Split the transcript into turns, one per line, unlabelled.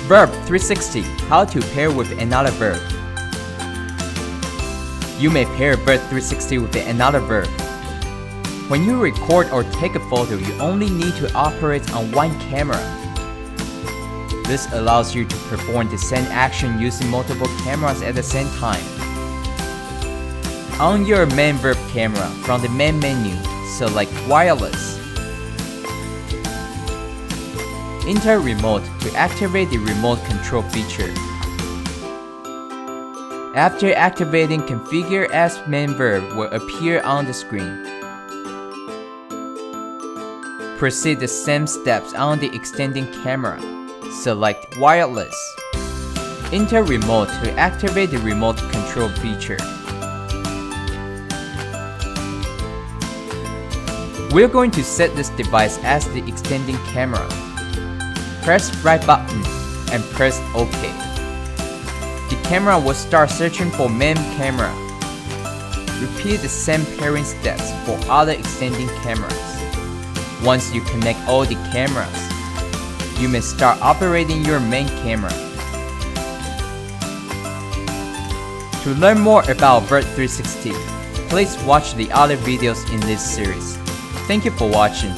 VIRB 360. How to pair with another VIRB. You may pair VIRB 360 with another VIRB. When you record or take a photo, you only need to operate on one camera. This allows you to perform the same action using multiple cameras at the same time. On your main VIRB camera, from the main menu, select Wireless. Enter Remote to activate the remote control feature. After activating, Configure as main VIRB will appear on the screen. Proceed the same steps on the extending camera. Select Wireless. Enter Remote to activate the remote control feature. We're going to set this device as the extending camera. Press right button and press OK. The camera will start searching for main camera. Repeat the same pairing steps for other extending cameras. Once you connect all the cameras, you may start operating your main camera. To learn more about VIRB 360, please watch the other videos in this series. Thank you for watching.